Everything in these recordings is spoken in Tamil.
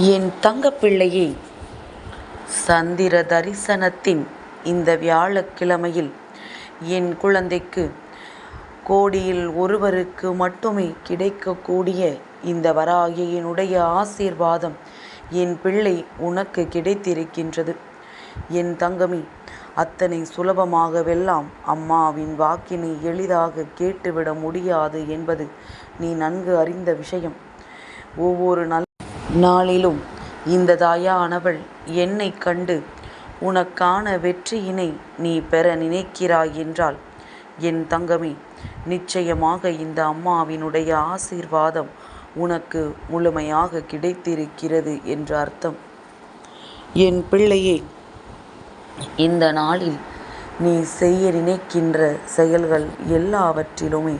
என் தங்கப்பிள்ளையே, சந்திர தரிசனத்தின் இந்த வியாழக்கிழமையில் என் குழந்தைக்கு கோடியில் ஒருவருக்கு மட்டுமே கிடைக்கக்கூடிய இந்த வராகியினுடைய ஆசீர்வாதம் என் பிள்ளை உனக்கு கிடைத்திருக்கின்றது. என் தங்கமே, அத்தனை சுலபமாகவெல்லாம் அம்மாவின் வாக்கினை எளிதாக கேட்டுவிட முடியாது என்பது நீ நன்கு அறிந்த விஷயம். ஒவ்வொரு நாளிலும் இந்த தாயானவள் என்னை கண்டு உனக்கான வெற்றியினை நீ பெற நினைக்கிறாய் என்றால், என் தங்கமே, நிச்சயமாக இந்த அம்மாவினுடைய ஆசீர்வாதம் உனக்கு முழுமையாக கிடைத்திருக்கிறது என்ற அர்த்தம். என் பிள்ளையே, இந்த நாளில் நீ செய்ய நினைக்கின்ற செயல்கள் எல்லாவற்றிலுமே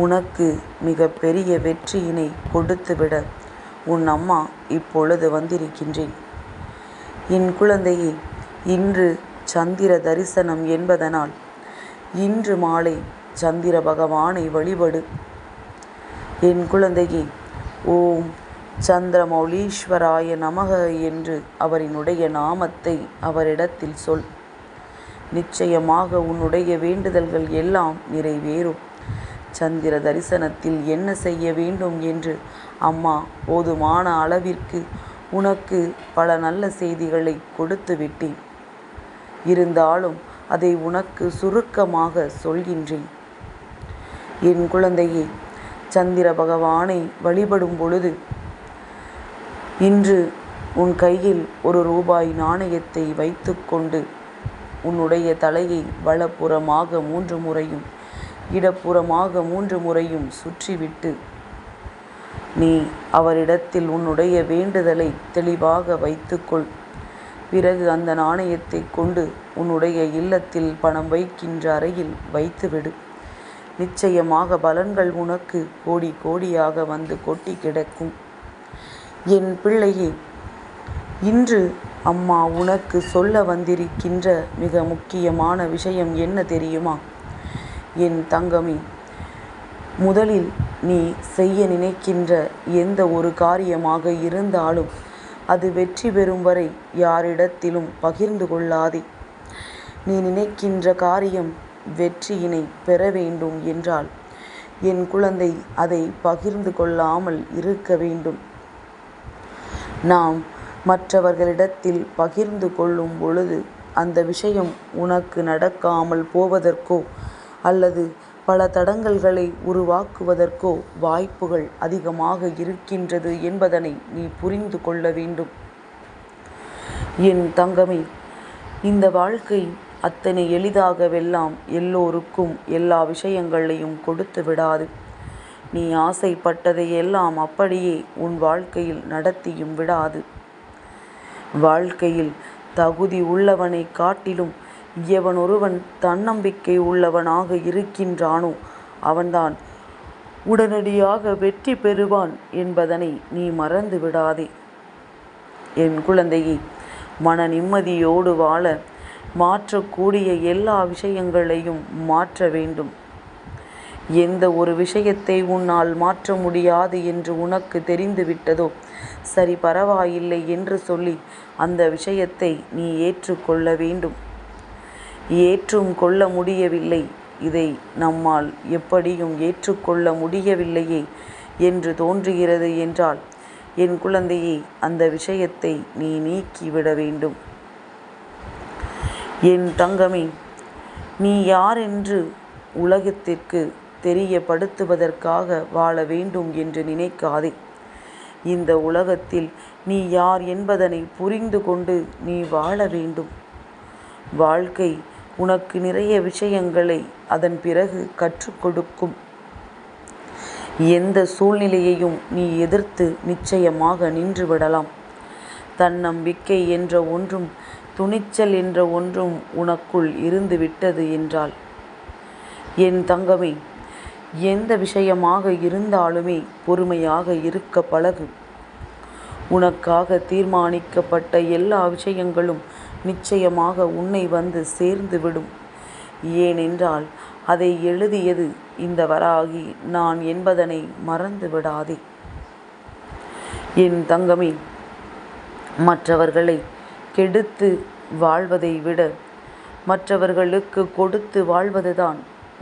உனக்கு மிக பெரிய வெற்றியினை கொடுத்துவிட உன் அம்மா இப்பொழுது வந்திருக்கின்றேன். என் குழந்தையே, இன்று சந்திர தரிசனம் என்பதனால் இன்று மாலை சந்திர பகவானை வழிபடு. என் குழந்தையே, ஓம் சந்திரமௌலீஸ்வராய நமக என்று அவரினுடைய நாமத்தை அவரிடத்தில் சொல். நிச்சயமாக உன்னுடைய வேண்டுதல்கள் எல்லாம் நிறைவேறும். சந்திர தரிசனத்தில் என்ன செய்ய வேண்டும் என்று அம்மா போதுமான அளவிற்கு உனக்கு பல நல்ல செய்திகளை கொடுத்து விட்டேன். இருந்தாலும் அதை உனக்கு சுருக்கமாக சொல்கின்றேன். என் குழந்தையே, சந்திர பகவானை வழிபடும் பொழுது இன்று உன் கையில் ஒரு ரூபாய் நாணயத்தை வைத்து கொண்டு உன்னுடைய தலையை வலப்புறமாக 3 முறையும் இடப்புறமாக 3 முறையும் சுற்றிவிட்டு நீ அவரிடத்தில் உன்னுடைய வேண்டுதலை தெளிவாக வைத்துக்கொள். பிறகு அந்த நாணயத்தை கொண்டு உன்னுடைய இல்லத்தில் பணம் வைக்கின்ற அறையில் வைத்துவிடு. நிச்சயமாக பலன்கள் உனக்கு கோடி கோடியாக வந்து கொட்டி கிடக்கும். என் பிள்ளையே, இன்று அம்மா உனக்கு சொல்ல வந்திருக்கின்ற மிக முக்கியமான விஷயம் என்ன தெரியுமா? என் தங்கமே, முதலில் நீ செய்ய நினைக்கின்ற எந்த ஒரு காரியமாக இருந்தாலும் அது வெற்றி பெறும் வரை யாரிடத்திலும் பகிர்ந்து கொள்ளாதே. நீ நினைக்கின்ற காரியம் வெற்றியினை பெற வேண்டும் என்றால் என் குழந்தை அதை பகிர்ந்து கொள்ளாமல் இருக்க வேண்டும். நாம் மற்றவர்களிடத்தில் பகிர்ந்து கொள்ளும் பொழுது அந்த விஷயம் உனக்கு நடக்காமல் போவதற்கோ அல்லது பல தடங்கல்களை உருவாக்குவதற்கோ வாய்ப்புகள் அதிகமாக இருக்கின்றது என்பதனை நீ புரிந்து கொள்ள வேண்டும். என் தங்கமே, இந்த வாழ்க்கை அத்தனை எளிதாகவெல்லாம் எல்லோருக்கும் எல்லா விஷயங்களையும் கொடுத்து விடாது. நீ ஆசைப்பட்டதை எல்லாம் அப்படியே உன் வாழ்க்கையில் நடத்தியும் விடாது. வாழ்க்கையில் தகுதி உள்ளவனை காட்டிலும் எவனொருவன் தன்னம்பிக்கை உள்ளவனாக இருக்கின்றானோ அவன்தான் உடனடியாக வெற்றி பெறுவான் என்பதனை நீ மறந்து விடாதே. என் குழந்தையை, மன நிம்மதியோடு வாழ மாற்றக்கூடிய எல்லா விஷயங்களையும் மாற்ற வேண்டும். எந்த ஒரு விஷயத்தை உன்னால் மாற்ற முடியாது என்று உனக்கு தெரிந்துவிட்டதோ சரி, பரவாயில்லை என்று சொல்லி அந்த விஷயத்தை நீ ஏற்றுக்கொள்ள வேண்டும். ஏற்றும் கொள்ள முடியவில்லை, இதை நம்மால் எப்படியும் ஏற்றுக்கொள்ள முடியவில்லையே என்று தோன்றுகிறது என்றால், என் குழந்தையை, அந்த விஷயத்தை நீ நீக்கிவிட வேண்டும். என் தங்கமே, நீ யார் என்று உலகத்திற்கு தெரியப்படுத்துவதற்காக வாழ வேண்டும் என்று நினைக்காதே. இந்த உலகத்தில் நீ யார் என்பதனை புரிந்து கொண்டு நீ வாழ வேண்டும். வாழ்க்கை உனக்கு நிறைய விஷயங்களை அதன் பிறகு கற்றுக் கொடுக்கும். எந்த சூழ்நிலையையும் நீ எதிர்த்து நிச்சயமாக நின்று விடலாம். தன்னம்பிக்கை என்ற ஒன்றும் துணிச்சல் என்ற ஒன்றும் உனக்குள் இருந்து விட்டது என்றால், என் தங்கமே, எந்த விஷயமாக இருந்தாலுமே பொறுமையாக இருக்க பழகு. உனக்காக தீர்மானிக்கப்பட்ட எல்லா விஷயங்களும் நிச்சயமாக உன்னை வந்து சேர்ந்து விடும். ஏனென்றால் அதை எழுதியது இந்த வராகி நான் என்பதனை மறந்து விடாதே. என் தங்கமே, மற்றவர்களை கெடுத்து வாழ்வதை விட மற்றவர்களுக்கு கொடுத்து வாழ்வதுதான்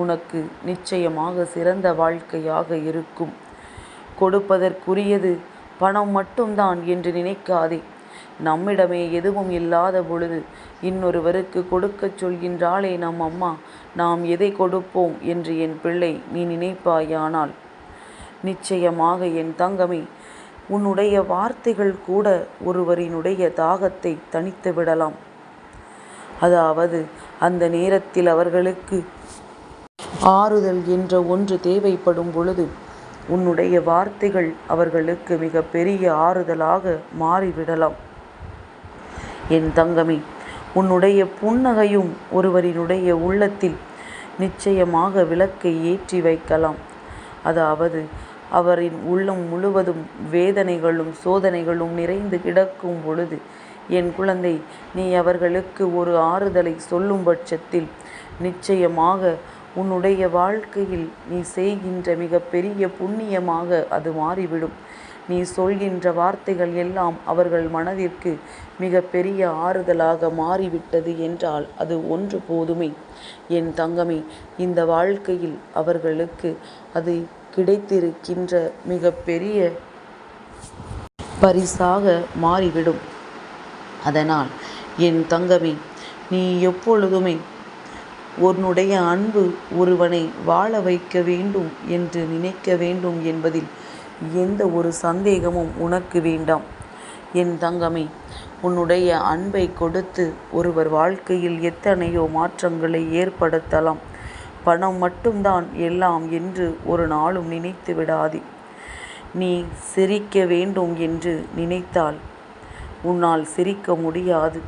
உனக்கு நிச்சயமாக சிறந்த வாழ்க்கையாக இருக்கும். கொடுப்பதற்குரியது பணம் மட்டும்தான் என்று நினைக்காதே. நம்மிடமே எதுவும் இல்லாத பொழுது இன்னொருவருக்கு கொடுக்கச் சொல்கின்றாளே நம் அம்மா, நாம் எதை கொடுப்போம் என்று என் பிள்ளை நீ நினைப்பாயானால் நிச்சயமாக என் தங்கமே, உன்னுடைய வார்த்தைகள் கூட ஒருவரினுடைய தாகத்தை தணித்து விடலாம். அதாவது அந்த நேரத்தில் அவர்களுக்கு ஆறுதல் என்ற ஒன்று தேவைப்படும் பொழுது உன்னுடைய வார்த்தைகள் அவர்களுக்கு மிக பெரிய ஆறுதலாக மாறிவிடலாம். என் தங்கமே, உன்னுடைய புன்னகையும் ஒருவரினுடைய உள்ளத்தில் நிச்சயமாக விளக்கை ஏற்றி வைக்கலாம். அதாவது அவரின் உள்ளம் முழுவதும் வேதனைகளும் சோதனைகளும் நிறைந்து கிடக்கும் பொழுது என் குழந்தை, நீ அவர்களுக்கு ஒரு ஆறுதலை சொல்லும் பட்சத்தில் நிச்சயமாக உன்னுடைய வாழ்க்கையில் நீ செய்கின்ற மிக பெரிய புண்ணியமாக அது மாறிவிடும். நீ சொல்கின்ற வார்த்தைகள் எல்லாம் அவர்கள் மனதிற்கு மிக பெரிய ஆறுதலாக மாறிவிட்டது என்றால் அது ஒன்று போதுமே. என் தங்கமே, இந்த வாழ்க்கையில் அவர்களுக்கு அது கிடைத்திருக்கின்ற மிக பெரிய பரிசாக மாறிவிடும். அதனால் என் தங்கமே, நீ எப்பொழுதுமே உன்னுடைய அன்பு ஒருவனை வாழ வைக்க வேண்டும் என்று நினைக்க வேண்டும் என்பதில் எந்த ஒரு சந்தேகமும் உனக்கு வேண்டாம். என் தங்கமே, உன்னுடைய அன்பை கொடுத்து ஒருவர் வாழ்க்கையில் எத்தனையோ மாற்றங்களை ஏற்படுத்தலாம். பணம் மட்டும்தான் எல்லாம் என்று ஒரு நாளும் நினைத்து விடாதே. நீ சிரிக்க வேண்டும் என்று நினைத்தால் உன்னால் சிரிக்க முடியாது.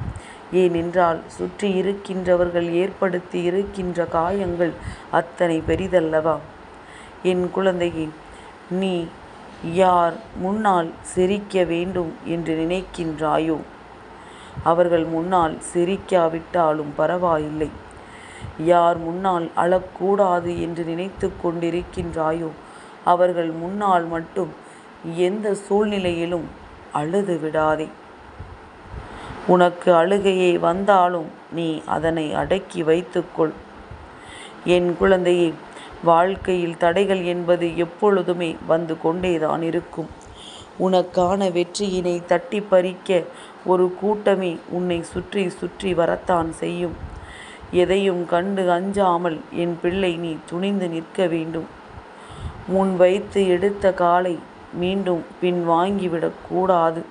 ஏனென்றால் சுற்றி இருக்கின்றவர்கள் ஏற்படுத்தி இருக்கின்ற காயங்கள் அத்தனை பெரிதல்லவா. என் குழந்தையே, நீ யார் முன்னால் சிரிக்க வேண்டும் என்று நினைக்கின்றாயோ அவர்கள் முன்னால் சிரிக்காவிட்டாலும் பரவாயில்லை. யார் முன்னால் அழக்கூடாது என்று நினைத்து கொண்டிருக்கின்றாயோ அவர்கள் முன்னால் மட்டும் எந்த சூழ்நிலையிலும் அழுது விடாதே. உனக்கு அழுகையே வந்தாலும் நீ அதனை அடக்கி வைத்துக்கொள். என் குழந்தையே, வாழ்க்கையில் தடைகள் என்பது எப்பொழுதுமே வந்து கொண்டேதான் இருக்கும். உனக்கான வெற்றியினை தட்டி பறிக்க ஒரு கூட்டமே உன்னை சுற்றி சுற்றி வரத்தான் செய்யும். எதையும் கண்டு அஞ்சாமல் என் பிள்ளை நீ துணிந்து நிற்க வேண்டும். முன் வைத்து எடுத்த காலை மீண்டும் பின் வாங்கிவிடக்கூடாது.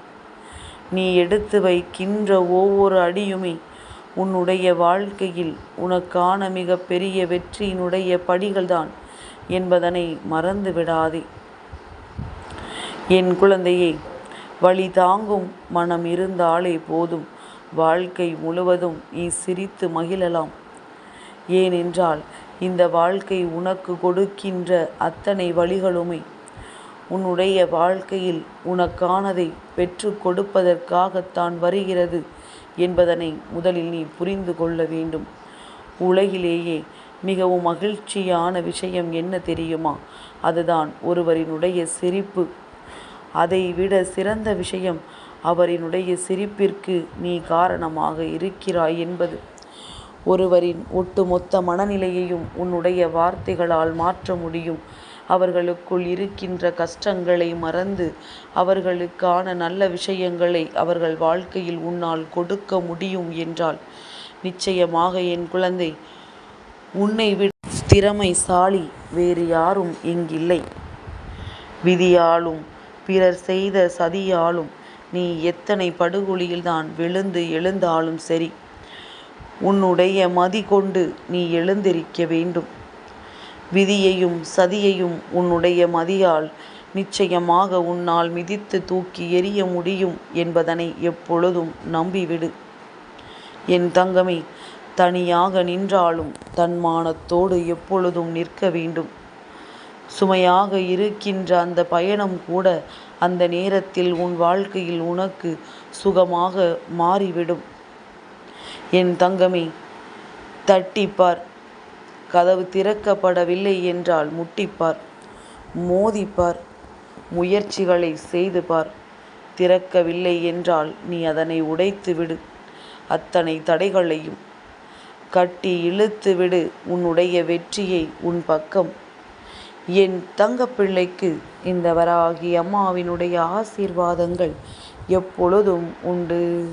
நீ எடுத்து வைக்கின்ற ஒவ்வொரு அடியுமே உன்னுடைய வாழ்க்கையில் உனக்கான மிக பெரிய வெற்றியினுடைய படிகள்தான் என்பதனை மறந்து விடாதே. என் குழந்தையே, வழி தாங்கும் மனம் இருந்தாலே போதும், வாழ்க்கை முழுவதும் நீ சிரித்து மகிழலாம். ஏனென்றால் இந்த வாழ்க்கை உனக்கு கொடுக்கின்ற அத்தனை வழிகளுமே உன்னுடைய வாழ்க்கையில் உனக்கானதை பெற்று கொடுப்பதற்காகத்தான் வருகிறது என்பதனை முதலில் நீ புரிந்து கொள்ள வேண்டும். உலகிலேயே மிகவும் மகிழ்ச்சியான விஷயம் என்ன தெரியுமா? அதுதான் ஒருவரினுடைய சிரிப்பு. அதைவிட சிறந்த விஷயம் அவரினுடைய சிரிப்பிற்கு நீ காரணமாக இருக்கிறாய் என்பது. ஒருவரின் ஒட்டுமொத்த மனநிலையையும் உன்னுடைய வார்த்தைகளால் மாற்ற முடியும். அவர்களுக்குள் இருக்கின்ற கஷ்டங்களை மறந்து அவர்களுக்கான நல்ல விஷயங்களை அவர்கள் வாழ்க்கையில் உன்னால் கொடுக்க முடியும் என்றால் நிச்சயமாக என் குழந்தை, உன்னை விட திறமைசாலி வேறு யாரும் இங்கில்லை. விதியாலும் பிறர் செய்த சதியாலும் நீ எத்தனை படுகொலியில்தான் விழுந்து எழுந்தாலும் சரி, உன்னுடைய மதி கொண்டு நீ எழுந்திருக்க வேண்டும். விதியையும் சதியையும் உன்னுடைய மதியால் நிச்சயமாக உன்னால் மிதித்து தூக்கி எறிய முடியும் என்பதனை எப்பொழுதும் நம்பிவிடு. என் தங்கமே, தனியாக நின்றாலும் தன்மானத்தோடு எப்பொழுதும் நிற்க வேண்டும். சுமையாக இருக்கின்ற அந்த பயணம் கூட அந்த நேரத்தில் உன் வாழ்க்கையில் உனக்கு சுகமாக மாறிவிடும். என் தங்கமே, தட்டிப்பார். கதவு திறக்கப்படவில்லை என்றால் முட்டிப்பார், மோதிப்பார், முயற்சிகளை செய்து பார். திறக்கவில்லை என்றால் நீ அதனை உடைத்து விடு. அத்தனை தடைகளையும் கட்டி இழுத்து விடு. உன்னுடைய வெற்றியை உன் பக்கம். என் தங்கப்பிள்ளைக்கு இந்த வராகி அம்மாவினுடைய ஆசீர்வாதங்கள் எப்பொழுதும் உண்டு.